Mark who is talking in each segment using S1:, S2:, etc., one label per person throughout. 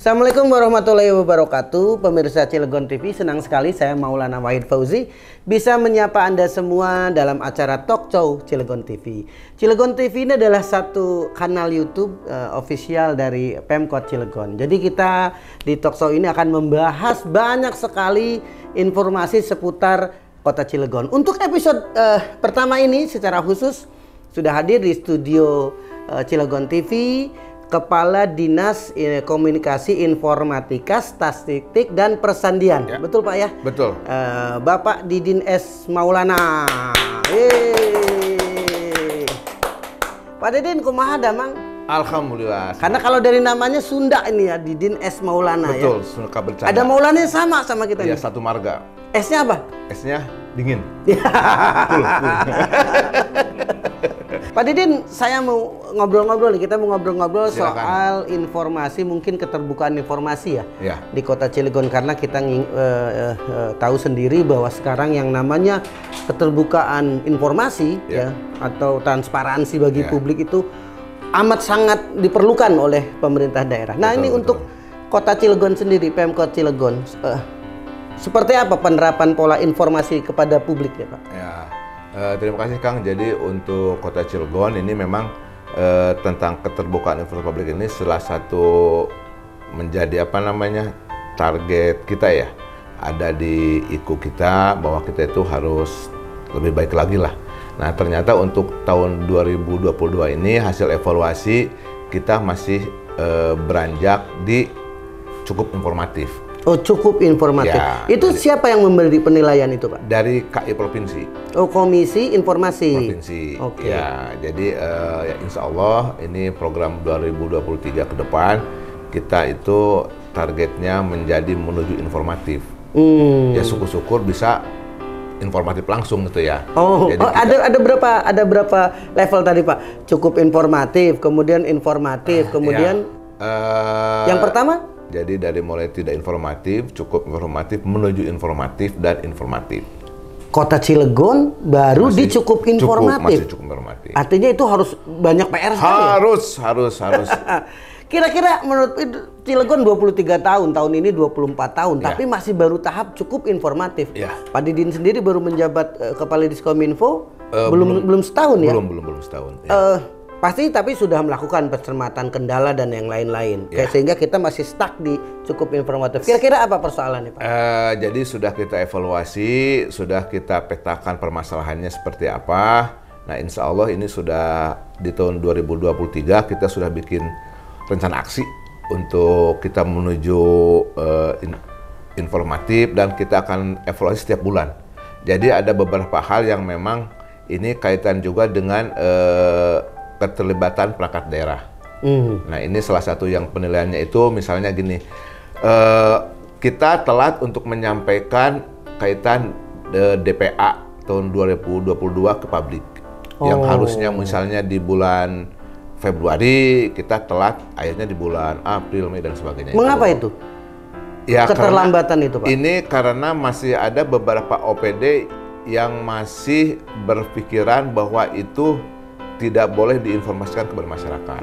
S1: Assalamualaikum warahmatullahi wabarakatuh. Pemirsa Cilegon TV, senang sekali saya Maulana Wahid Fauzi bisa menyapa Anda semua dalam acara Talk Show Cilegon TV. Cilegon TV ini adalah satu kanal YouTube official dari Pemkot Cilegon. Jadi kita di Talk Show ini akan membahas banyak sekali informasi seputar Kota Cilegon. Untuk episode pertama ini secara khusus sudah hadir di studio Cilegon TV Kepala Dinas Komunikasi Informatika, Statistik dan Persandian. Ya. Betul Pak ya?
S2: Betul.
S1: Bapak Didin S. Maulana. Pak Didin, kumaha damang?
S2: Alhamdulillah.
S1: Karena kalau dari namanya Sunda ini ya, Didin S. Maulana.
S2: Betul,
S1: ya.
S2: suka bercanda.
S1: Ada Maulana sama kita.
S2: Iya,
S1: nih.
S2: satu marga.
S1: S-nya apa?
S2: S-nya dingin.
S1: Pak Didin, saya mau ngobrol-ngobrol nih. Kita mau ngobrol-ngobrol soal informasi, mungkin keterbukaan informasi ya di Kota Cilegon, karena kita tahu sendiri bahwa sekarang yang namanya keterbukaan informasi ya atau transparansi bagi publik itu amat sangat diperlukan oleh pemerintah daerah. Nah, ini untuk Kota Cilegon sendiri, Pemkot Cilegon, seperti apa penerapan pola informasi kepada publik ya Pak?
S2: Ya. Terima kasih Kang. Jadi untuk Kota Cilegon ini memang tentang keterbukaan informasi publik ini salah satu menjadi target kita ya. Ada di IKU kita bahwa kita itu harus lebih baik lagi lah. Nah, ternyata untuk tahun 2022 ini hasil evaluasi kita masih beranjak di cukup informatif.
S1: Oh, cukup informatif.
S2: Ya,
S1: itu siapa yang memberi penilaian itu, Pak?
S2: Dari KI Provinsi.
S1: Oh, Komisi Informasi
S2: Provinsi. Oke. Ya, jadi ya insya Allah ini program 2023 ke depan kita itu targetnya menjadi menuju informatif. Ya syukur-syukur bisa informatif langsung gitu ya.
S1: Oh, jadi ada berapa level tadi Pak? Cukup informatif, kemudian informatif, kemudian yang pertama?
S2: Jadi dari mulai tidak informatif, cukup informatif, menuju informatif dan informatif.
S1: Kota Cilegon baru di cukup informatif.
S2: Masih cukup informatif.
S1: Artinya itu harus banyak PR sekali.
S2: Harus.
S1: Kira-kira menurut Cilegon 23 tahun ini 24 tahun, tapi masih baru tahap cukup informatif. Pak Didin sendiri baru menjabat Kepala Diskominfo belum setahun ya?
S2: Belum setahun.
S1: Pasti tapi sudah melakukan pencermatan kendala dan yang lain-lain. Sehingga kita masih stuck di cukup informatif. Kira-kira apa persoalannya Pak?
S2: Jadi sudah kita evaluasi, sudah kita petakan permasalahannya seperti apa. Nah, insya Allah ini sudah di tahun 2023 kita sudah bikin rencana aksi untuk kita menuju informatif dan kita akan evaluasi setiap bulan. Jadi ada beberapa hal yang memang ini kaitan juga dengan keterlibatan perangkat daerah. Nah, ini salah satu yang penilaiannya itu misalnya gini, kita telat untuk menyampaikan kaitan DPA tahun 2022 ke publik. Yang harusnya misalnya di bulan Februari, kita telat akhirnya di bulan April, Mei dan sebagainya.
S1: Mengapa itu?
S2: Ya,
S1: keterlambatan itu Pak?
S2: Ini karena masih ada beberapa OPD yang masih berpikiran bahwa itu tidak boleh diinformasikan kepada masyarakat.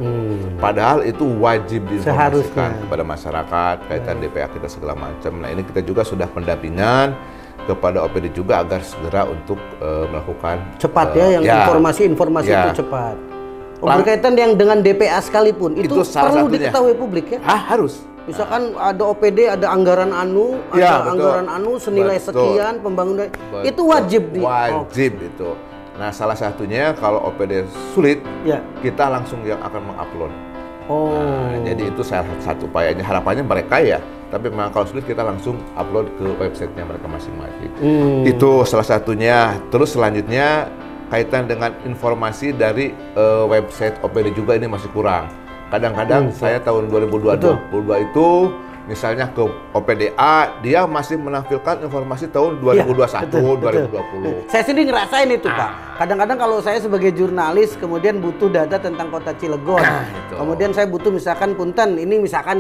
S2: Padahal itu wajib diinformasikan kepada masyarakat kaitan DPA kita segala macam. Nah, ini kita juga sudah pendampingan kepada OPD juga agar segera untuk melakukan
S1: cepat informasi itu cepat. Berkaitan yang dengan DPA sekalipun itu perlu diketahui publik ya?
S2: Harus.
S1: Misalkan ada OPD, ada anggaran anggaran senilai sekian pembangunan, itu wajib
S2: itu. Nah, salah satunya kalau OPD sulit, kita langsung yang akan mengupload. Nah, jadi itu salah satu upayanya. Harapannya mereka ya, tapi memang kalau sulit kita langsung upload ke websitenya mereka masing-masing. Itu salah satunya. Terus selanjutnya kaitan dengan informasi dari website OPD juga ini masih kurang. Kadang-kadang saya tahun 2022 itu misalnya ke OPDA, dia masih menampilkan informasi tahun 2021, 2020.
S1: Saya sendiri ngerasain itu Pak. Kadang-kadang kalau saya sebagai jurnalis kemudian butuh data tentang Kota Cilegon. Kemudian saya butuh misalkan punten, ini misalkan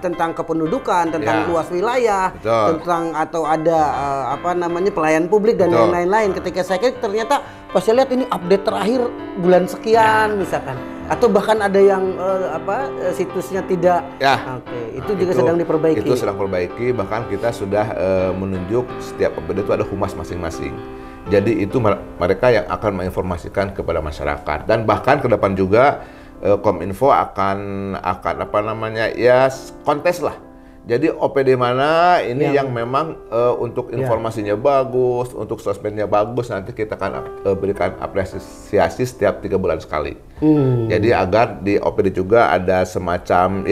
S1: tentang kependudukan, tentang luas wilayah, tentang atau ada pelayanan publik dan yang lain-lain. Ketika saya klik ternyata pas saya lihat ini update terakhir bulan sekian misalkan. Atau bahkan ada yang situsnya tidak.
S2: Ya.
S1: Oke, itu juga sedang diperbaiki.
S2: Itu sedang diperbaiki, bahkan kita sudah menunjuk setiap OPD itu ada humas masing-masing. Jadi itu mereka yang akan menginformasikan kepada masyarakat, dan bahkan ke depan juga Kominfo akan kontes lah. Jadi OPD mana ini yang memang untuk informasinya bagus, untuk sosmednya bagus, nanti kita akan berikan apresiasi setiap 3 bulan sekali. Jadi agar di OPD juga ada semacam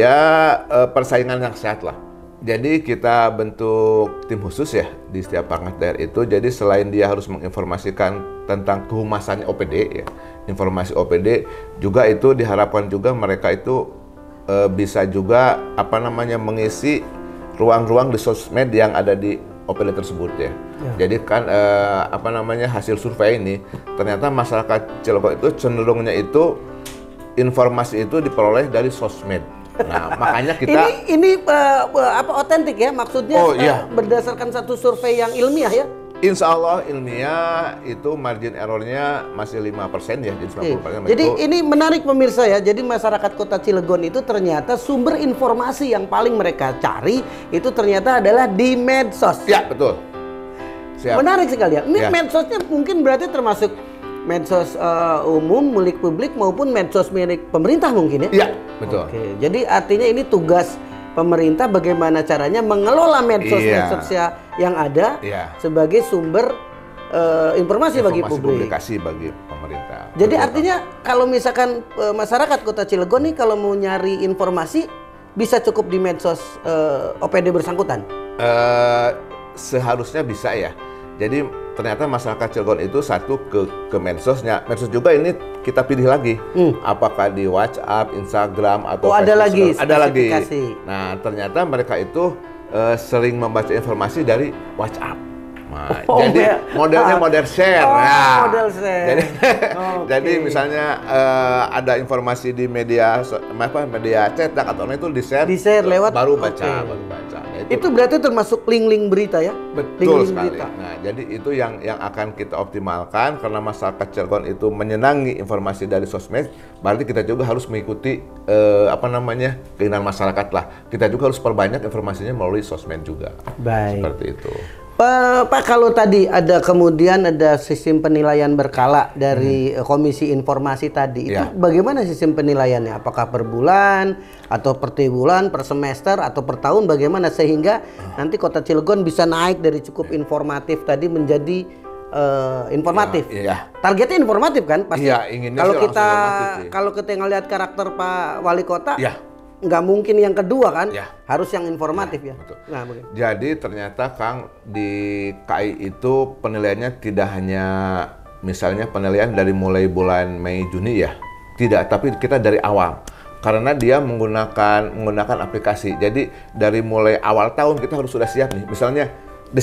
S2: persaingan yang sehat lah. Jadi kita bentuk tim khusus ya di setiap perangkat daerah itu. Jadi selain dia harus menginformasikan tentang kehumasannya OPD ya, informasi OPD juga itu diharapkan juga mereka itu bisa juga mengisi ruang-ruang di sosmed yang ada di OPD tersebut ya. Jadi kan hasil survei ini ternyata masyarakat Cilegon itu cenderungnya itu informasi itu diperoleh dari sosmed. Nah, makanya kita
S1: ini otentik ya, maksudnya berdasarkan satu survei yang ilmiah ya.
S2: Insya Allah ilmiah itu margin errornya masih 5% ya, jadi 90%.
S1: Jadi ini menarik pemirsa ya, jadi masyarakat Kota Cilegon itu ternyata sumber informasi yang paling mereka cari itu ternyata adalah di medsos.
S2: Ya, betul. Siap.
S1: Menarik sekali ya. Ini medsosnya mungkin berarti termasuk medsos umum, milik publik maupun medsos milik pemerintah mungkin ya?
S2: Iya, betul.
S1: Oke, jadi artinya ini tugas pemerintah bagaimana caranya mengelola medsos-medsos yang ada sebagai sumber informasi bagi publik.
S2: Komunikasi bagi pemerintah.
S1: Jadi artinya kalau misalkan masyarakat Kota Cilegon nih kalau mau nyari informasi bisa cukup di medsos OPD bersangkutan?
S2: Seharusnya bisa ya. Jadi ternyata masyarakat Cilegon itu satu ke medsosnya. Medsos juga ini kita pilih lagi. Apakah di WhatsApp, Instagram atau
S1: ada lagi.
S2: Ada lagi. Nah, ternyata mereka itu sering membaca informasi dari WhatsApp. Nah, jadi modelnya model share.
S1: Model share.
S2: Jadi misalnya ada informasi di media cetak atau online itu di-share
S1: lewat
S2: baru baca.
S1: Nah, itu berarti termasuk link-link berita ya?
S2: Betul sekali. Berita. Nah, jadi itu yang akan kita optimalkan karena masyarakat Cilegon itu menyenangi informasi dari sosmed. Berarti kita juga harus mengikuti keinginan masyarakat lah. Kita juga harus perbanyak informasinya melalui sosmed juga.
S1: Baik.
S2: Seperti itu.
S1: Pak, kalau tadi kemudian ada sistem penilaian berkala dari Komisi Informasi tadi, itu bagaimana sistem penilaiannya? Apakah per bulan, atau per bulan, per semester, atau per tahun? Bagaimana sehingga nanti Kota Cilegon bisa naik dari cukup informatif tadi menjadi informatif? Targetnya informatif kan? Pasti.
S2: Inginnya
S1: kalau kita ngelihat karakter Pak Wali Kota. Nggak mungkin yang kedua kan, harus yang informatif ya.
S2: Betul. Nah, jadi ternyata Kang di KI itu penilaiannya tidak hanya misalnya penilaian dari mulai bulan Mei Juni ya, tidak, tapi kita dari awal karena dia menggunakan aplikasi. Jadi dari mulai awal tahun kita harus sudah siap nih. Misalnya di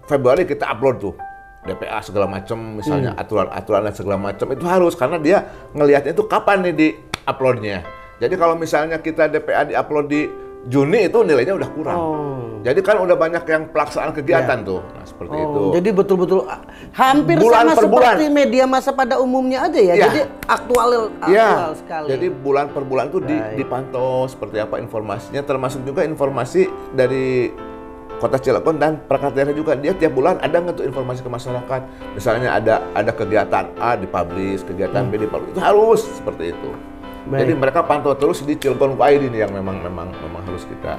S2: Februari kita upload tuh DPA segala macam, misalnya aturan dan segala macam itu harus karena dia ngelihatnya itu kapan nih di uploadnya. Jadi kalau misalnya kita DPA di-upload di Juni itu nilainya udah kurang. Jadi kan udah banyak yang pelaksanaan kegiatan tuh. Nah, seperti itu.
S1: Jadi betul-betul hampir bulan sama seperti media massa pada umumnya aja ya. Jadi aktual sekali.
S2: Jadi bulan per bulan tuh dipantau seperti apa informasinya, termasuk juga informasi dari Kota Cilegon dan perangkat daerah juga. Dia tiap bulan ada nggak tuh informasi ke masyarakat. Misalnya ada kegiatan A dipublish, kegiatan B dipublish. Itu harus seperti itu. Jadi mereka pantau terus di Cilegon Wide ini yang memang harus kita.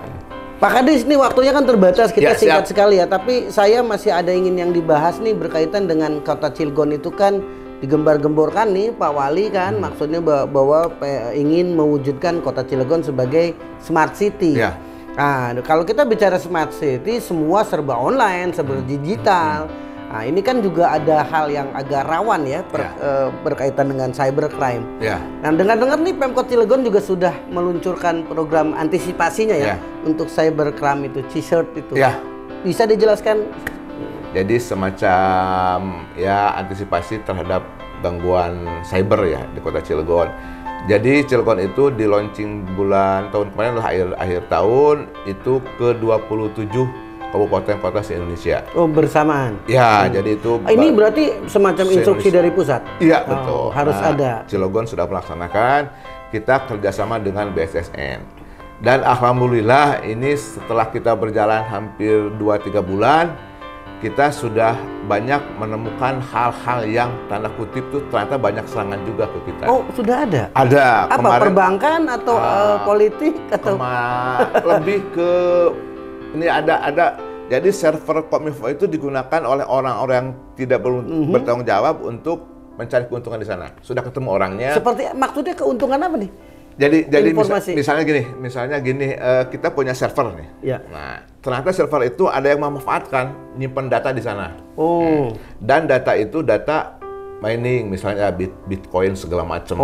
S1: Pak Kadis, ini waktunya kan terbatas, kita singkat sekali ya. Tapi saya masih ada yang dibahas nih berkaitan dengan Kota Cilegon itu kan digembar-gemborkan nih Pak Wali kan, maksudnya bahwa ingin mewujudkan Kota Cilegon sebagai smart city. Nah, kalau kita bicara smart city, semua serba online, serba digital. Nah, ini kan juga ada hal yang agak rawan ya berkaitan dengan cybercrime. Nah, dengar-dengar nih Pemkot Cilegon juga sudah meluncurkan program antisipasinya ya untuk cybercrime itu, C-Cert itu. Bisa dijelaskan?
S2: Jadi semacam antisipasi terhadap gangguan cyber ya di Kota Cilegon. Jadi Cilegon itu di launching tahun kemarin lah akhir tahun itu ke 27 kabupaten kota se-Indonesia.
S1: Oh, bersamaan?
S2: Ya, jadi itu...
S1: Ini berarti semacam instruksi dari pusat?
S2: Iya, betul.
S1: Harus ada.
S2: Cilegon sudah melaksanakan, kita kerjasama dengan BSSN. Dan alhamdulillah ini setelah kita berjalan hampir 2-3 bulan, kita sudah banyak menemukan hal-hal yang tanda kutip tuh ternyata banyak serangan juga ke kita.
S1: Oh, sudah ada?
S2: Ada.
S1: Apa, kemarin, perbankan atau politik atau?
S2: Lebih ke ini ada. Jadi server Kominfo itu digunakan oleh orang-orang yang tidak bertanggung jawab untuk mencari keuntungan di sana. Sudah ketemu orangnya.
S1: Seperti maksudnya keuntungan apa nih?
S2: Jadi misalnya gini, kita punya server nih.
S1: Ya.
S2: Nah, ternyata server itu ada yang memanfaatkan nyimpen data di sana.
S1: Oh.
S2: Dan data itu data mining, misalnya Bitcoin segala macam.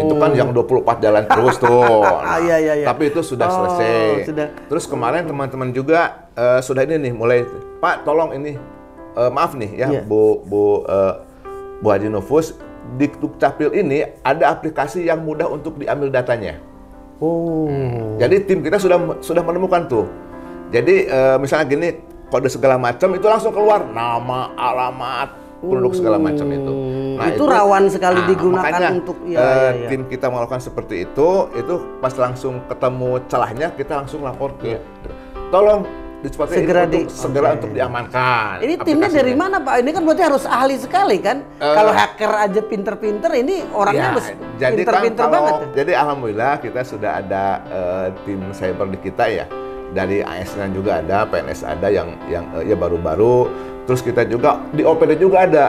S2: Itu kan yang 24 jalan terus tuh. Nah,
S1: iya.
S2: Tapi itu sudah selesai.
S1: Sudah.
S2: Terus kemarin teman-teman juga sudah ini nih mulai, Pak tolong ini maaf nih ya, Bu Haji Nufus, di Dukcapil ini ada aplikasi yang mudah untuk diambil datanya. Jadi tim kita sudah menemukan tuh. Jadi misalnya gini, kode segala macam itu langsung keluar nama, alamat, penduduk segala macam itu.
S1: Nah, itu rawan sekali digunakan
S2: makanya,
S1: untuk
S2: tim kita melakukan seperti itu pas langsung ketemu celahnya kita langsung lapor ke tolong segera untuk diamankan.
S1: Ini timnya dari mana, Pak? Ini kan berarti harus ahli sekali kan? Kalau hacker aja pinter-pinter, ini orangnya harus pinter-pinter banget.
S2: Jadi alhamdulillah kita sudah ada tim cyber di kita ya. Dari ASN juga ada, PNS ada yang ya baru-baru. Terus kita juga di OPD juga ada.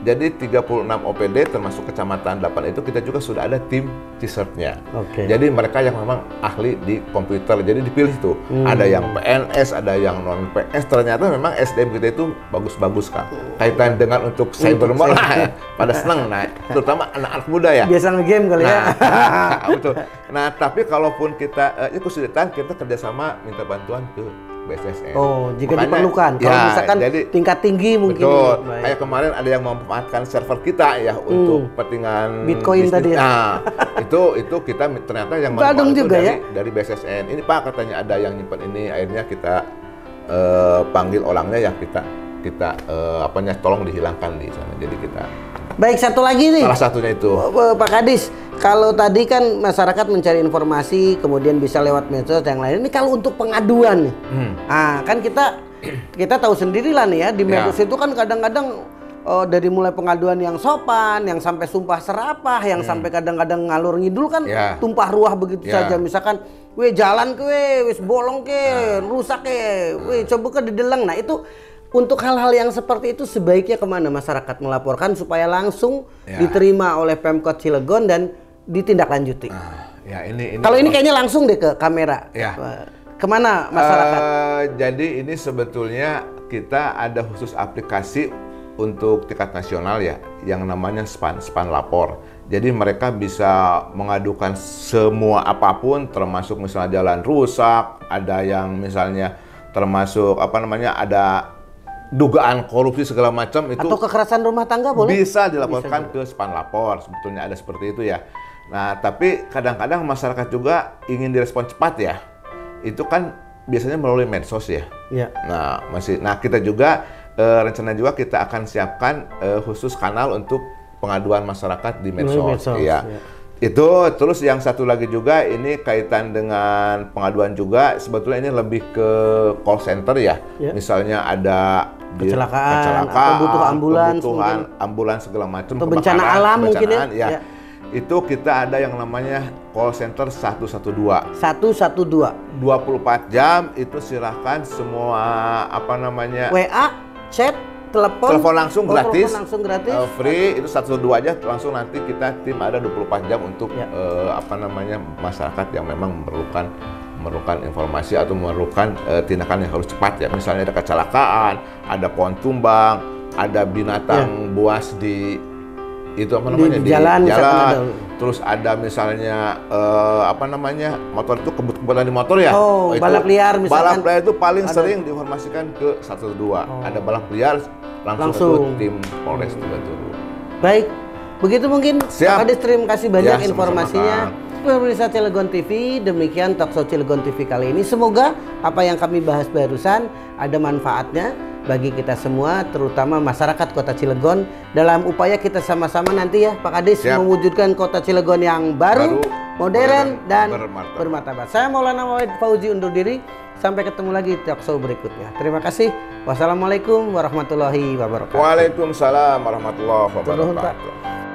S2: Jadi 36 OPD termasuk kecamatan 8 itu kita juga sudah ada tim research-nya. Jadi mereka yang memang ahli di komputer. Jadi dipilih tuh. Ada yang PNS, ada yang non PNS. Ternyata memang SDM kita itu bagus-bagus Kak. Kaitan dengan untuk cyber malah pada senang terutama anak-anak muda ya.
S1: Biasa nge-game kali ya.
S2: Betul. Nah, tapi kalaupun kita kesulitan, kita kerjasama minta bantuan ke BSSN.
S1: Oh, jika diperlukan. Kalau misalkan tingkat tinggi mungkin.
S2: Betul. Kayak kemarin ada yang memanfaatkan server kita ya untuk kepentingan
S1: Bitcoin bisnis. Tadi.
S2: Nah, itu kita ternyata yang dari BSSN. Ini Pak katanya ada yang nyimpan ini, akhirnya kita panggil orangnya yang kita tolong dihilangkan di sana. Jadi kita.
S1: Baik, satu lagi nih.
S2: Salah satunya itu.
S1: Pak Kadis, kalau tadi kan masyarakat mencari informasi, kemudian bisa lewat medsos yang lain. Ini kalau untuk pengaduan nih, kan kita tahu sendirilah nih ya, di medsos itu kan kadang-kadang dari mulai pengaduan yang sopan, yang sampai sumpah serapah, yang sampai kadang-kadang ngalur ngidul kan tumpah ruah begitu saja. Misalkan, jalan wis bolong rusak coba dideleng. Nah itu untuk hal-hal yang seperti itu sebaiknya kemana masyarakat melaporkan supaya langsung diterima oleh Pemkot Cilegon dan ditindaklanjuti. Kalau ini kayaknya langsung deh ke kamera. Kemana masyarakat?
S2: Jadi ini sebetulnya kita ada khusus aplikasi untuk tingkat nasional ya, yang namanya SPAN Lapor. Jadi mereka bisa mengadukan semua apapun, termasuk misalnya jalan rusak, ada yang misalnya termasuk ada dugaan korupsi segala macam itu,
S1: atau kekerasan rumah tangga boleh?
S2: Bisa dilaporkan ke SPAN Lapor, sebetulnya ada seperti itu ya. Nah, tapi kadang-kadang masyarakat juga ingin direspon cepat ya. Itu kan biasanya melalui medsos ya. Nah, kita juga rencana juga kita akan siapkan khusus kanal untuk pengaduan masyarakat di medsos. Itu terus yang satu lagi juga ini kaitan dengan pengaduan juga, sebetulnya ini lebih ke call center ya. Misalnya ada
S1: kecelakaan
S2: kebutuhan ambulans segala macam,
S1: atau bencana alam mungkin ya.
S2: Itu kita ada yang namanya call center 112.
S1: 112.
S2: 24 jam itu silahkan semua
S1: WA, chat, telepon
S2: langsung gratis. Free, itu 112 aja langsung, nanti kita tim ada 24 jam untuk masyarakat yang memang memerlukan informasi atau memerlukan tindakan yang harus cepat ya. Misalnya ada kecelakaan, ada pohon tumbang, ada binatang buas di jalan. Terus ada misalnya motor itu kebut-kebutan di motor ya.
S1: Balap liar misalkan.
S2: Balap liar itu paling sering diinformasikan ke 112. Ada balap liar langsung ke tim Polres Tubaturu.
S1: Baik, begitu mungkin. Pak Kadis, terima kasih banyak informasinya. pemirsa Cilegon TV, demikian Talkshow Cilegon TV kali ini. Semoga apa yang kami bahas barusan ada manfaatnya bagi kita semua, terutama masyarakat Kota Cilegon, dalam upaya kita sama-sama nanti ya Pak Kadis mewujudkan Kota Cilegon yang baru, modern dan bermartabat. Saya Maulana Wahid Fauzi undur diri. Sampai ketemu lagi di Talkshow berikutnya. Terima kasih. Wassalamualaikum warahmatullahi wabarakatuh.
S2: Waalaikumsalam warahmatullahi wabarakatuh.